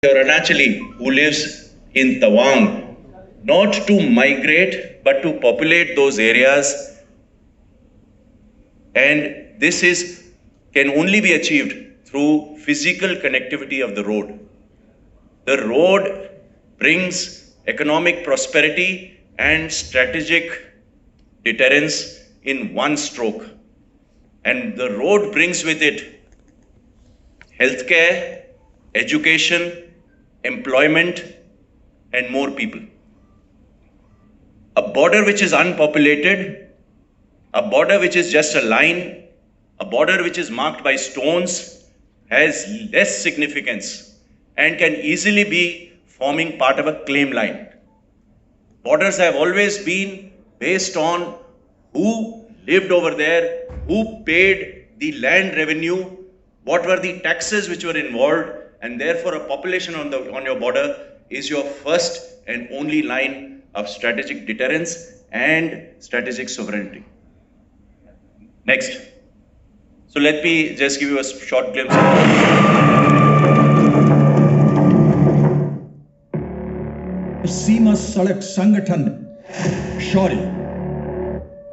Arunachali who lives in Tawang not to migrate but to populate those areas, and this is can only be achieved through physical connectivity of the road. The road brings economic prosperity and strategic deterrence in one stroke, and the road brings with it healthcare, education, employment, and more people. A border which is unpopulated, a border which is just a line, a border which is marked by stones, has less significance and can easily be forming part of a claim line. Borders have always been based on who lived over there, who paid the land revenue, what were the taxes which were involved, and therefore a population on your border is your first and only line of strategic deterrence and strategic sovereignty. Next. So let me just give you a short glimpse of सीमा सड़क संगठन शौर्य,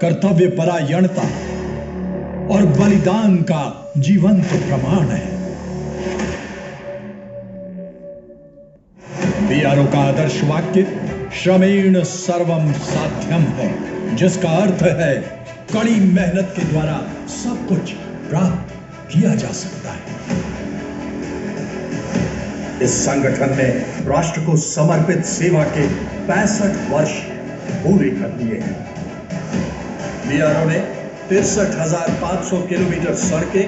कर्तव्य परायणता और बलिदान का जीवंत प्रमाण है। BRO का आदर्श वाक्य श्रमेण सर्वम साध्यम है, जिसका अर्थ है कड़ी मेहनत के द्वारा सब कुछ प्राप्त किया जा सकता है। इस संगठन ने राष्ट्र को समर्पित सेवा के 65 वर्ष पूरे कर लिए हैं। बीआरओ ने 63,500 किलोमीटर सड़कें,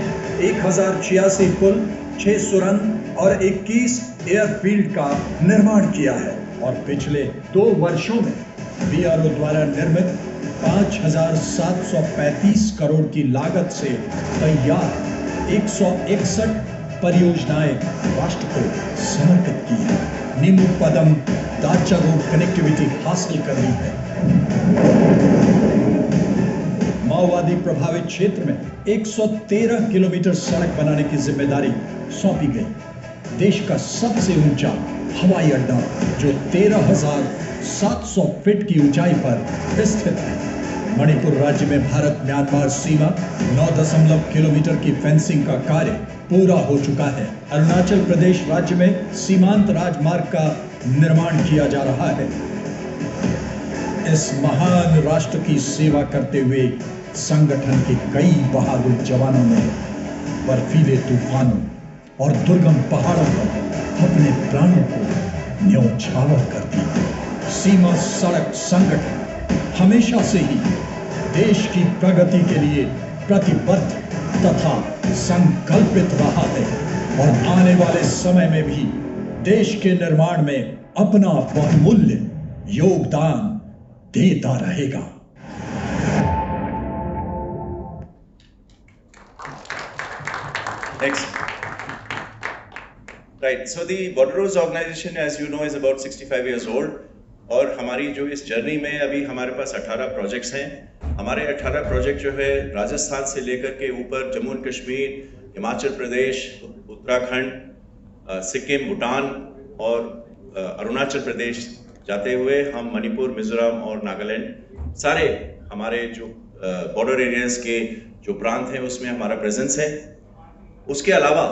1086 पुल, 6 सुरंग और 21 एयरफील्ड का निर्माण किया है और पिछले 2 वर्षों में बीआरओ द्वारा निर्मित 5,735 करोड़ की लागत से तैयार 161 परियोजनाएं राष्ट्र को समर्पित की है। नीमू पदम दाचा रोड कनेक्टिविटी हासिल कर ली है। माओवादी प्रभावित क्षेत्र में 113 किलोमीटर सड़क बनाने की जिम्मेदारी सौंपी गई। देश का सबसे ऊंचा हवाई अड्डा जो 13,700 फीट की ऊंचाई पर स्थित है। मणिपुर राज्य में भारत म्यांमार सीमा 9 किलोमीटर की फेंसिंग का कार्य पूरा हो चुका है। अरुणाचल प्रदेश राज्य में सीमांत राजमार्ग का निर्माण किया जा रहा है। इस महान राष्ट्र की सेवा करते हुए संगठन के कई बहादुर जवानों ने बर्फीले तूफानों और दुर्गम पहाड़ों पर अपने प्राणों को न्यौछावर कर दी। सीमा सड़क संगठन हमेशा से ही देश की प्रगति के लिए प्रतिबद्ध तथा संकल्पित रहा है और आने वाले समय में भी देश के निर्माण में अपना बहुमूल्य योगदान देता रहेगा। Next. Right. So the Border Roads organization, as you know, is about 65 years old. और हमारी जो इस जर्नी में अभी हमारे पास 18 प्रोजेक्ट्स हैं। हमारे 18 प्रोजेक्ट जो है राजस्थान से लेकर के ऊपर जम्मू एंड कश्मीर, हिमाचल प्रदेश, उत्तराखंड, सिक्किम, भूटान और अरुणाचल प्रदेश जाते हुए हम मणिपुर, मिजोरम और नागालैंड, सारे हमारे जो बॉर्डर एरियाज के जो प्रांत हैं उसमें हमारा प्रेजेंस है। उसके अलावा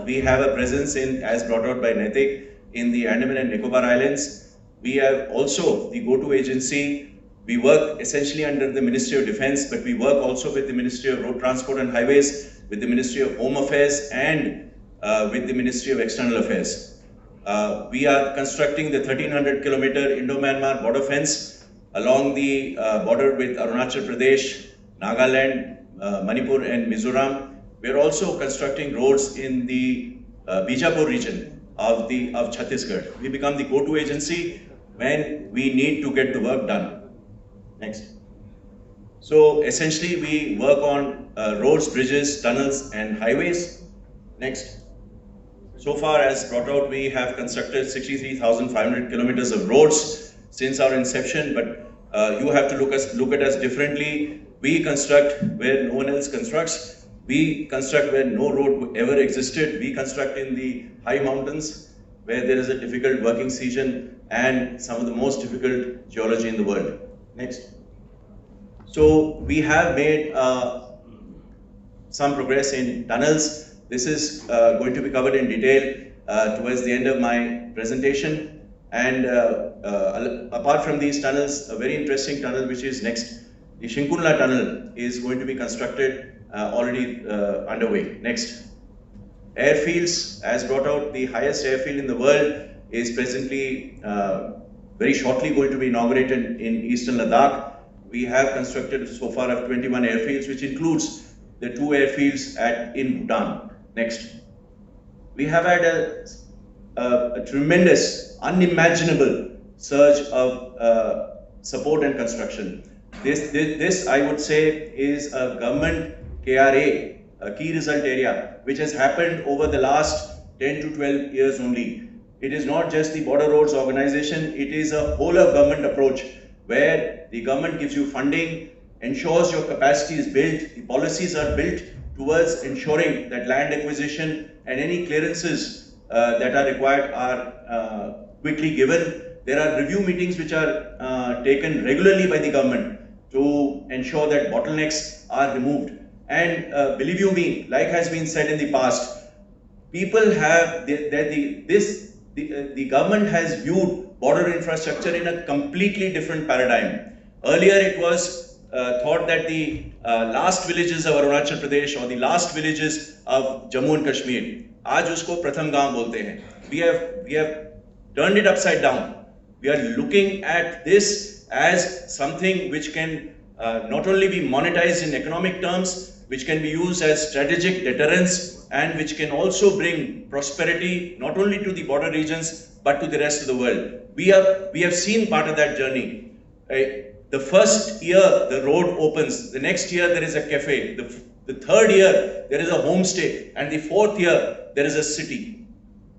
we have a presence in, as brought out by Naitik, in the Andaman and Nicobar Islands. We have also the go-to agency. We work essentially under the Ministry of Defence, but we work also with the Ministry of Road Transport and Highways, with the Ministry of Home Affairs, and with the Ministry of External Affairs. We are constructing the 1,300 kilometer Indo-Myanmar border fence along the border with Arunachal Pradesh, Nagaland, Manipur and Mizoram. We are also constructing roads in the Bijapur region of Chhattisgarh. We become the go-to agency when we need to get the work done. Next. So essentially we work on roads, bridges, tunnels and highways. Next. So far as brought out, we have constructed 63,500 kilometers of roads since our inception, but you have to look at us differently. We construct where no one else constructs. We construct where no road ever existed. We construct in the high mountains where there is a difficult working season and some of the most difficult geology in the world. Next. So we have made some progress in tunnels. This is going to be covered in detail towards the end of my presentation. And apart from these tunnels, a very interesting tunnel which is next, the Shinkunla tunnel is going to be constructed, already underway. Next. Airfields, as brought out, the highest airfield in the world is presently very shortly going to be inaugurated in eastern Ladakh. We have constructed so far of 21 airfields, which includes the 2 airfields in Bhutan. Next. We have had a tremendous, unimaginable surge of support and construction. This I would say is a government KRA, a key result area, which has happened over the last 10 to 12 years only. It is not just the Border Roads Organization, it is a whole of government approach where the government gives you funding, ensures your capacity is built, the policies are built towards ensuring that land acquisition and any clearances that are required are quickly given. There are review meetings which are taken regularly by the government to ensure that bottlenecks are removed. And believe you me, like has been said in the past, people have the government has viewed border infrastructure in a completely different paradigm. Earlier it was thought that the last villages of Arunachal Pradesh or the last villages of Jammu and Kashmir, आज उसको प्रथम गांव बोलते हैं. We have turned it upside down. We are looking at this as something which can not only be monetized in economic terms, which can be used as strategic deterrence, and which can also bring prosperity not only to the border regions but to the rest of the world. We have seen part of that journey. The first year the road opens, the next year there is a cafe, the third year there is a homestay, and the fourth year there is a city.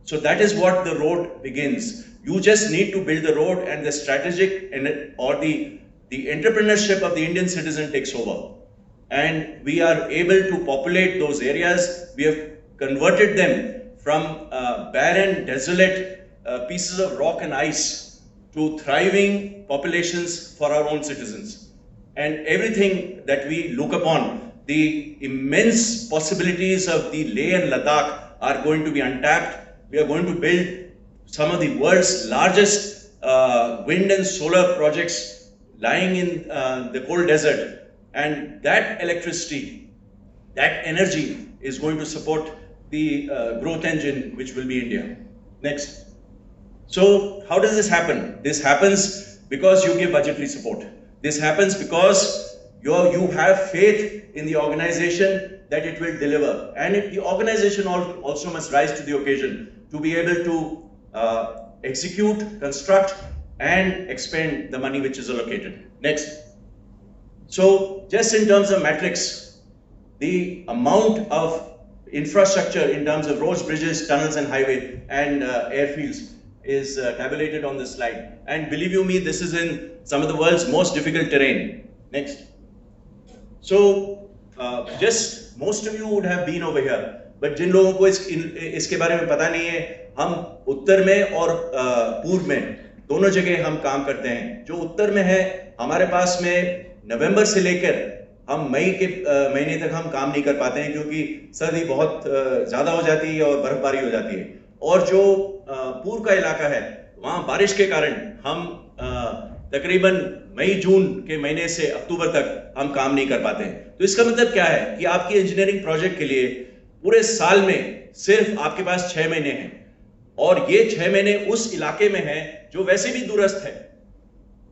So that is what the road begins. You just need to build the road, and the strategic or the entrepreneurship of the Indian citizen takes over. And we are able to populate those areas. We have converted them from barren, desolate pieces of rock and ice to thriving populations for our own citizens. And everything that we look upon, the immense possibilities of the Leh and Ladakh are going to be untapped. We are going to build some of the world's largest wind and solar projects lying in the cold desert. And that electricity, that energy is going to support the growth engine, which will be India. Next. So how does this happen? This happens because you give budgetary support. This happens because you have faith in the organization that it will deliver. And the organization also must rise to the occasion to be able to execute, construct, and expend the money which is allocated. Next. So just in terms of metrics, the amount of infrastructure in terms of roads, bridges, tunnels and highway and airfields is tabulated on this slide. And believe you me, this is in some of the world's most difficult terrain. Next. So just most of you would have been over here, but जिन लोगों को इसके बारे में पता नहीं है, हम उत्तर में और पूर्व में दोनों जगह हम काम करते हैं. जो उत्तर में है, हमारे पास में नवंबर से लेकर हम मई के महीने तक हम काम नहीं कर पाते हैं क्योंकि सर्दी बहुत ज़्यादा हो जाती है और बर्फबारी हो जाती है. और जो पूर्व का इलाका है, वहाँ बारिश के कारण हम तकरीबन मई जून के महीने से अक्टूबर तक हम काम नहीं कर पाते हैं. तो इसका मतलब क्या है कि आपकी इंजीनियरिंग प्रोजेक्ट के लिए पूरे साल में सिर्फ आपके पास 6 महीने हैं, और ये 6 महीने उस इलाके में हैं जो वैसे भी दूरस्थ है.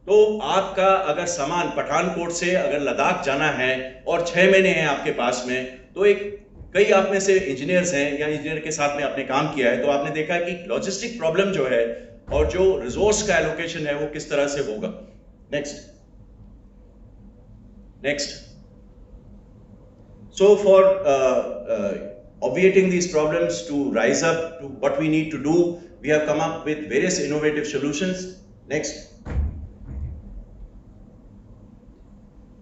तो आपका अगर सामान पठानकोट से अगर लद्दाख जाना है और 6 महीने हैं आपके पास में, तो कई आप में से इंजीनियर्स हैं या इंजीनियर के साथ में आपने काम किया है, तो आपने देखा है कि लॉजिस्टिक प्रॉब्लम जो है और जो रिसोर्स का एलोकेशन है वो किस तरह से होगा. Next. So for obviating these problems, to rise up to what we need to do, we have come up with various innovative solutions. Next.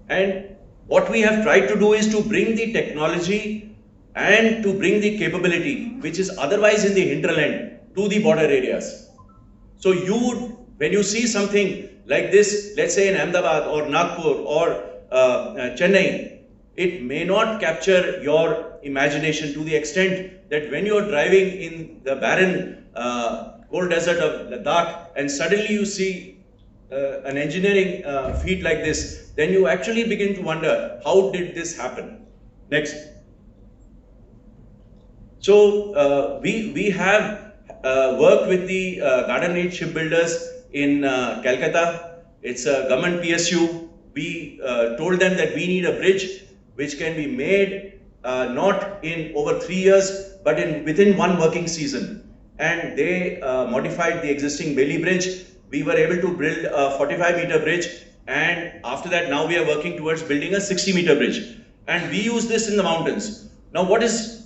And what we have tried to do is to bring the technology and to bring the capability, which is otherwise in the hinterland, to the border areas. So when you see something like this, let's say in Ahmedabad or Nagpur or Chennai, it may not capture your imagination to the extent that when you're driving in the barren cold desert of Ladakh and suddenly you see an engineering feat like this, then you actually begin to wonder, how did this happen? Next. So we have worked with the Garden Reach shipbuilders in Calcutta. It's a government PSU. We told them that we need a bridge which can be made not in over 3 years, but within one working season. And they modified the existing Bailey Bridge. We were able to build a 45-meter bridge, and after that now we are working towards building a 60-meter bridge. And we use this in the mountains. Now what is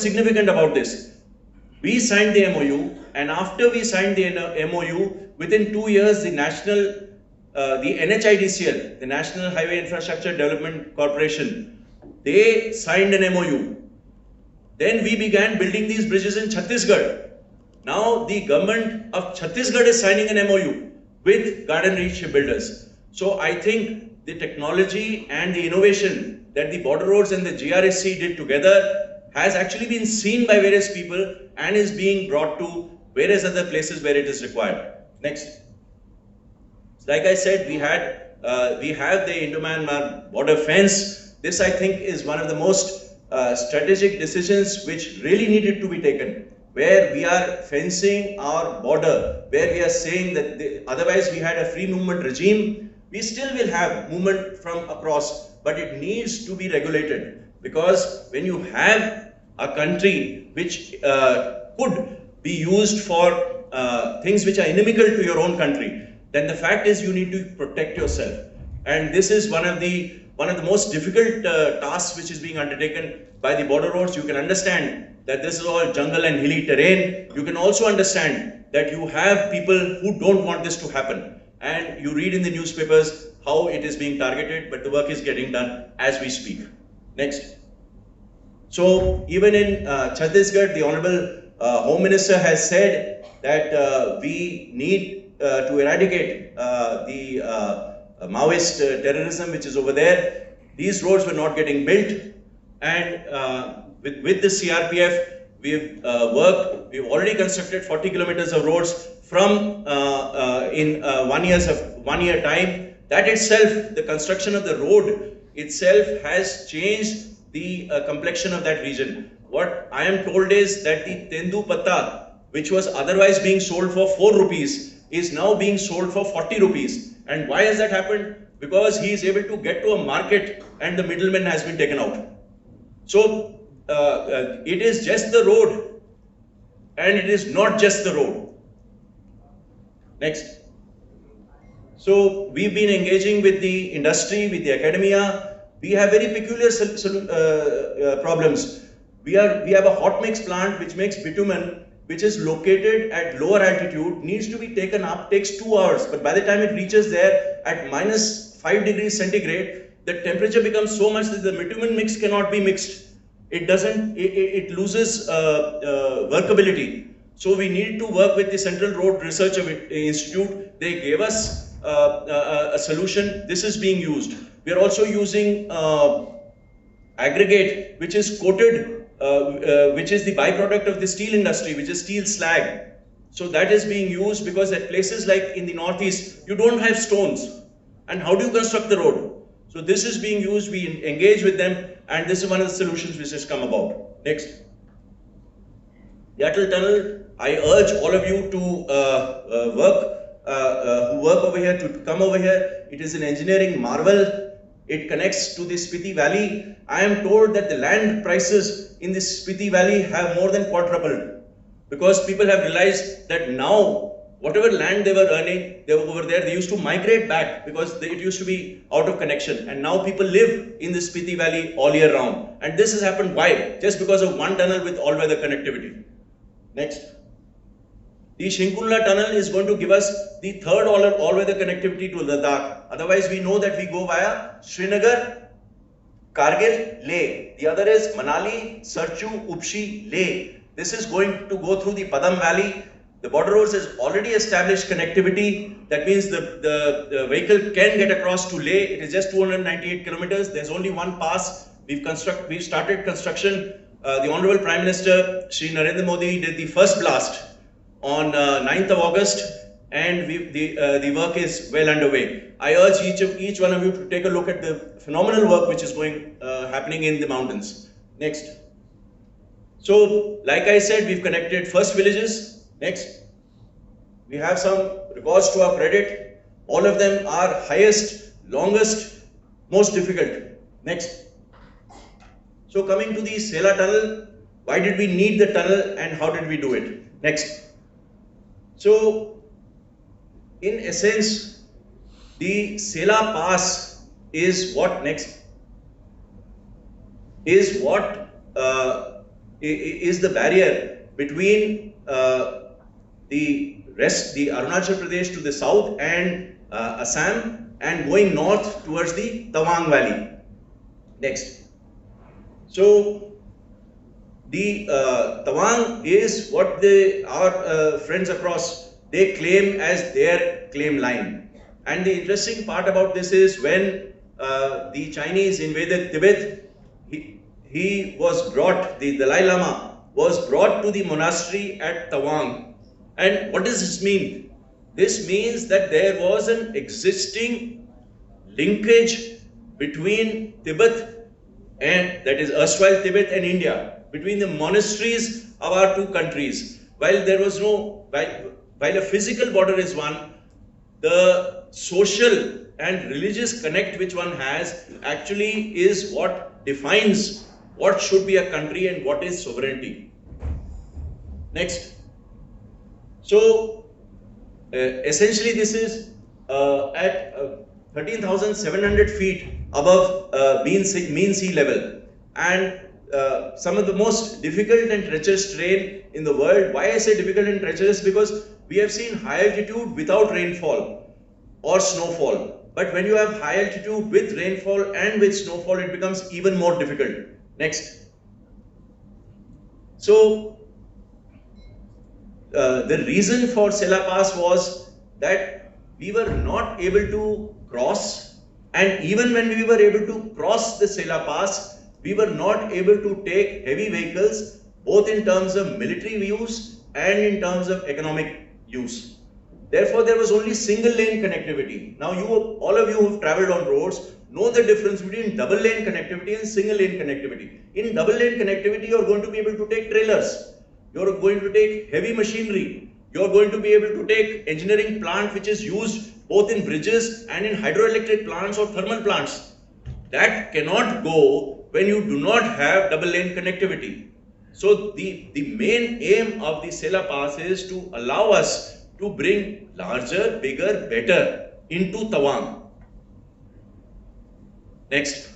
significant about this? We signed the MOU, and after we signed the MOU, within 2 years the NHIDCL, the National Highway Infrastructure Development Corporation, they signed an MOU. Then we began building these bridges in Chhattisgarh. Now the government of Chhattisgarh is signing an MOU with Garden Reach shipbuilders. So I think the technology and the innovation that the border roads and the GRSC did together has actually been seen by various people and is being brought to various other places where it is required. Next. Like I said, we have the Indo-Myanmar border fence. This, I think, is one of the most strategic decisions which really needed to be taken, where we are fencing our border, where we are saying that otherwise we had a free movement regime. We still will have movement from across, but it needs to be regulated, because when you have a country which could be used for things which are inimical to your own country, then the fact is you need to protect yourself. And this is one of the most difficult tasks which is being undertaken by the border roads. You can understand that this is all jungle and hilly terrain. You can also understand that you have people who don't want this to happen. And you read in the newspapers how it is being targeted, but the work is getting done as we speak. Next. So even in Chhattisgarh, the Honorable Home Minister has said that we need to eradicate the Maoist terrorism which is over there. These roads were not getting built, and with the CRPF, we've we've already constructed 40 kilometers of roads from in 1 year time. That itself, the construction of the road itself has changed the complexion of that region. What I am told is that the Tendu Patta, which was otherwise being sold for 4 rupees, is now being sold for 40 rupees. And why has that happened? Because he is able to get to a market and the middleman has been taken out. So it is just the road, and it is not just the road. Next. So we've been engaging with the industry, with the academia. We have very peculiar problems. We have a hot mix plant which makes bitumen, which is located at lower altitude, needs to be taken up, takes 2 hours. But by the time it reaches there at -5 degrees centigrade, the temperature becomes so much that the bitumen mix cannot be mixed. It loses workability. So we need to work with the Central Road Research Institute. They gave us a solution. This is being used. We are also using aggregate, which is coated, which is the byproduct of the steel industry, which is steel slag. So that is being used because at places like in the northeast, you don't have stones. And how do you construct the road? So this is being used, we engage with them, and this is one of the solutions which has come about. Next. The Atal Tunnel, I urge all of you to who work over here, to come over here. It is an engineering marvel. It connects to the Spiti Valley. I am told that the land prices in the Spiti Valley have more than quadrupled, because people have realized that now whatever land they were earning, they were over there, they used to migrate back because it used to be out of connection. And now people live in the Spiti Valley all year round. And this has happened, why? Just because of one tunnel with all-weather connectivity. Next. The Shinkunla tunnel is going to give us the third all-weather connectivity to Ladakh. Otherwise, we know that we go via Srinagar Kargil, Leh. The other is Manali, Sarchu, Upshi, Leh. This is going to go through the Padam Valley. The border roads has already established connectivity. That means the vehicle can get across to Leh. It is just 298 kilometers. There's only one pass. We've started construction. The Honorable Prime Minister Shri Narendra Modi did the first blast on 9th of August, and the work is well underway. I urge each one of you to take a look at the phenomenal work which is happening in the mountains. Next. So, like I said, we've connected first villages. Next. We have some records to our credit. All of them are highest, longest, most difficult. Next. So, coming to the Sela tunnel, why did we need the tunnel and how did we do it? Next. So, in essence, the Sela Pass is what next? Is what is the barrier between the Arunachal Pradesh to the south and Assam, and going north towards the Tawang Valley. Next. So, the Tawang is what our friends across, they claim as their claim line. And the interesting part about this is when the Chinese invaded Tibet, he was brought, the Dalai Lama was brought to the monastery at Tawang. And what does this mean? This means that there was an existing linkage between Tibet and, that is erstwhile Tibet and India, between the monasteries of our two countries. While there was no, while a physical border is one, the social and religious connect which one has actually is what defines what should be a country and what is sovereignty. Next. So, essentially this is at 13,700 feet above mean sea level, and some of the most difficult and treacherous terrain in the world. Why I say difficult and treacherous? Because we have seen high altitude without rainfall or snowfall. But when you have high altitude with rainfall and with snowfall, it becomes even more difficult. Next. So, the reason for Sela Pass was that we were not able to cross, and even when we were able to cross the Sela Pass, we were not able to take heavy vehicles, both in terms of military use and in terms of economic use. Therefore, there was only single lane connectivity. Now, all of you who have traveled on roads know the difference between double lane connectivity and single lane connectivity. In double lane connectivity, you are going to be able to take trailers, you are going to take heavy machinery, you are going to be able to take engineering plant which is used both in bridges and in hydroelectric plants or thermal plants. That cannot go when you do not have double lane connectivity. So the main aim of the Sela Pass is to allow us to bring larger, bigger, better into Tawang. Next.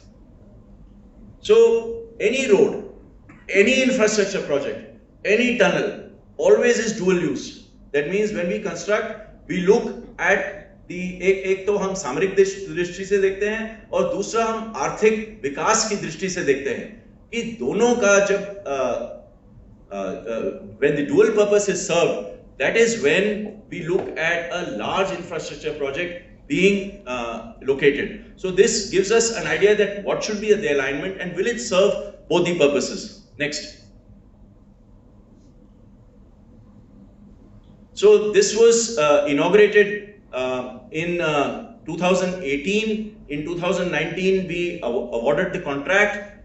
So any road, any infrastructure project, any tunnel always is dual use. That means when we construct, we look at एक तो हम सामरिक दृष्टि से देखते हैं और दूसरा हम आर्थिक विकास की दृष्टि से देखते हैं कि दोनों का जब when the dual purpose is served, that is when we look at a large infrastructure project being located. So this gives us an idea that what should be the alignment and will it serve both the purposes. Next. So this was inaugurated in 2018. In 2019, we awarded the contract.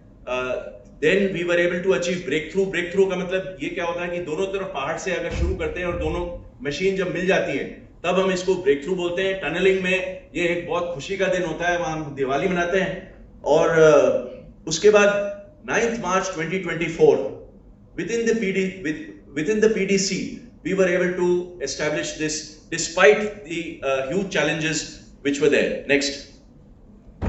Then we were able to achieve breakthrough. Breakthrough का मतलब ये क्या होता है कि दोनों तरफ पहाड़ से अगर शुरू करते हैं और दोनों मशीन जब मिल जाती है, तब हम इसको breakthrough बोलते हैं. टनलिंग में ये एक बहुत खुशी का दिन होता है, वहाँ हम दिवाली मनाते हैं. और उसके बाद 9th March 2024, within the PDC, we were able to establish this despite the huge challenges which were there. Next.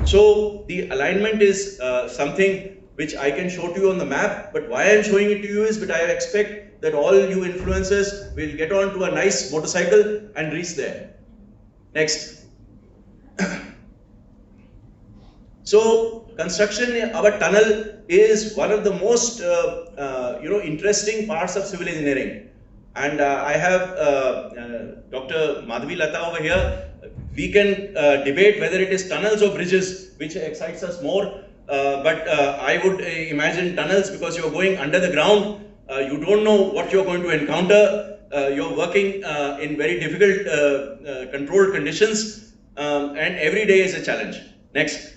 So the alignment is something which I can show to you on the map, but why I am showing it to you is that I expect that all you influencers will get on to a nice motorcycle and reach there. Next. So construction, our tunnel is one of the most interesting parts of civil engineering. And I have Dr. Madhavi Lata over here. We can debate whether it is tunnels or bridges which excites us more. But I would imagine tunnels because you're going under the ground. You don't know what you're going to encounter. You're working in very difficult controlled conditions, and every day is a challenge. Next.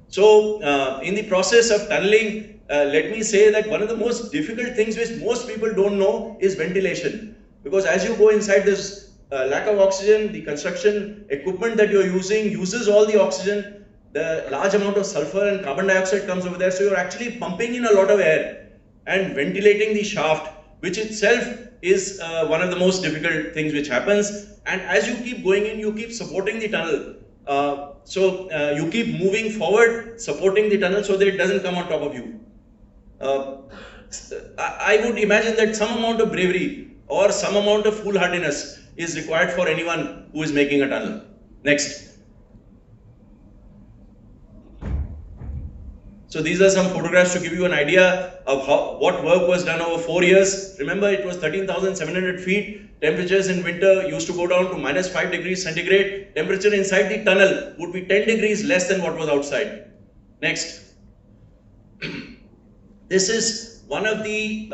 So, in the process of tunneling, let me say that one of the most difficult things which most people don't know is ventilation. Because as you go inside this lack of oxygen, the construction equipment that you're using uses all the oxygen, the large amount of sulfur and carbon dioxide comes over there. So you're actually pumping in a lot of air and ventilating the shaft, which itself is one of the most difficult things which happens. And as you keep going in, you keep supporting the tunnel. So you keep moving forward, supporting the tunnel so that it doesn't come on top of you. I would imagine that some amount of bravery or some amount of foolhardiness is required for anyone who is making a tunnel. Next. So these are some photographs to give you an idea of what work was done over 4 years. Remember, it was 13,700 feet. Temperatures in winter used to go down to -5 degrees centigrade. Temperature inside the tunnel would be 10 degrees less than what was outside. Next. This is one of the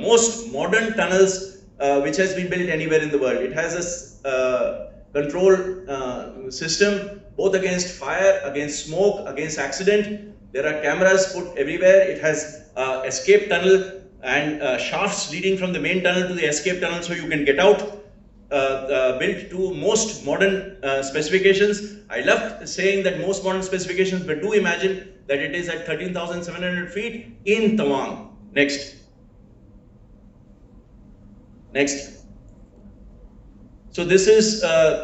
most modern tunnels which has been built anywhere in the world. It has a control system both against fire, against smoke, against accident. There are cameras put everywhere. It has escape tunnel and shafts leading from the main tunnel to the escape tunnel so you can get out. Built to most modern specifications. I love saying that most modern specifications, but do imagine that it is at 13,700 feet in Tawang. Next. Next. So this is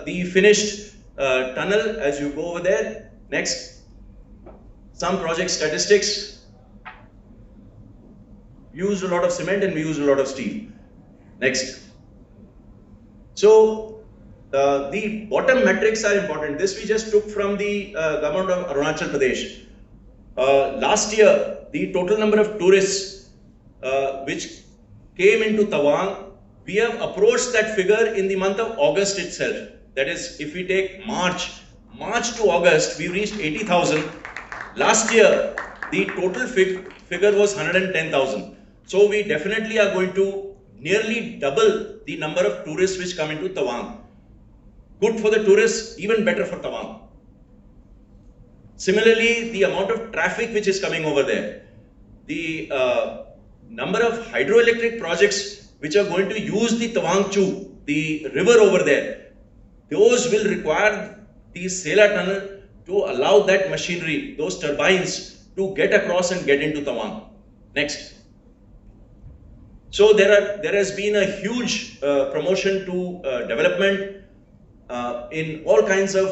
the finished tunnel as you go over there. Next. Some project statistics. We used a lot of cement and we used a lot of steel. Next. So the bottom metrics are important. This we just took from the government of Arunachal Pradesh. Last year, the total number of tourists which came into Tawang, we have approached that figure in the month of August itself. That is, if we take March to August, we reached 80,000. Last year, the total figure was 110,000. So we definitely are going to nearly double the number of tourists which come into Tawang. Good for the tourists, even better for Tawang. Similarly, the amount of traffic which is coming over there, the number of hydroelectric projects which are going to use the Tawang Chu, the river over there, those will require the Sela tunnel to allow that machinery, those turbines, to get across and get into Tawang. Next. So there has been a huge promotion to development in all kinds of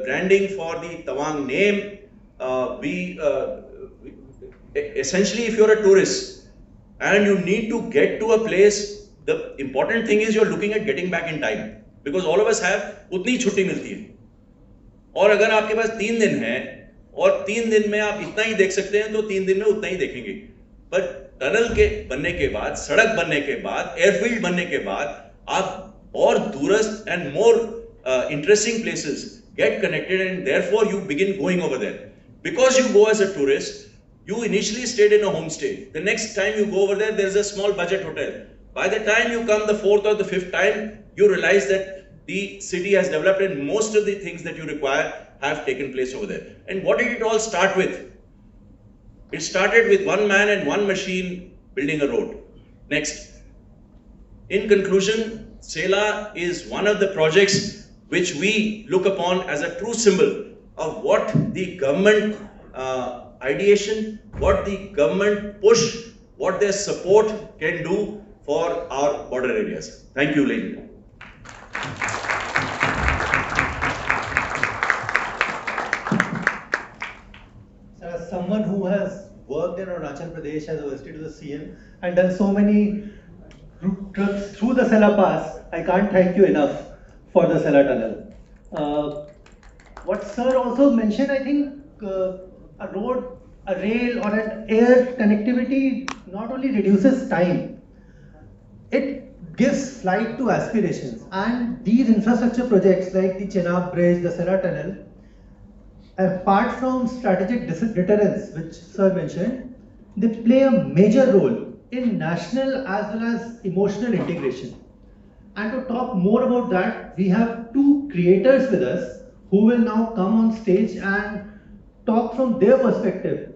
branding for the Tawang name. Essentially, if you're a tourist and you need to get to a place, the important thing is you're looking at getting back in time, because all of us have उतनी छुट्टी मिलती है. और अगर आपके पास 3 दिन है और 3 दिन में आप इतना ही देख सकते हैं तो 3 दिन में उतना ही देखेंगे. पर टनल के बनने के बाद, सड़क बनने के बाद, एयरफील्ड बनने के बाद आप और दूरस्थ and more interesting places get connected, and therefore you begin going over there. Because you go as a tourist, you initially stayed in a homestay. The next time you go over there, there is a small budget hotel. By the time you come the 4th or the 5th time, you realize that the city has developed and most of the things that you require have taken place over there. And what did it all start with? It started with one man and one machine building a road. Next. In conclusion, Sela is one of the projects which we look upon as a true symbol of what the government ideation, what the government push, what their support can do for our border areas. Thank you, ladies. As someone who has worked in Arunachal Pradesh, has visited the CM and done so many trips through the Sela Pass, I can't thank you enough for the Sela Tunnel. what sir also mentioned, I think a road, a rail or an air connectivity not only reduces time, it gives flight to aspirations. And these infrastructure projects like the Chenab Bridge, the Sera Tunnel, apart from strategic deterrence, which sir mentioned, they play a major role in national as well as emotional integration. And to talk more about that, we have two creators with us who will now come on stage and talk from their perspective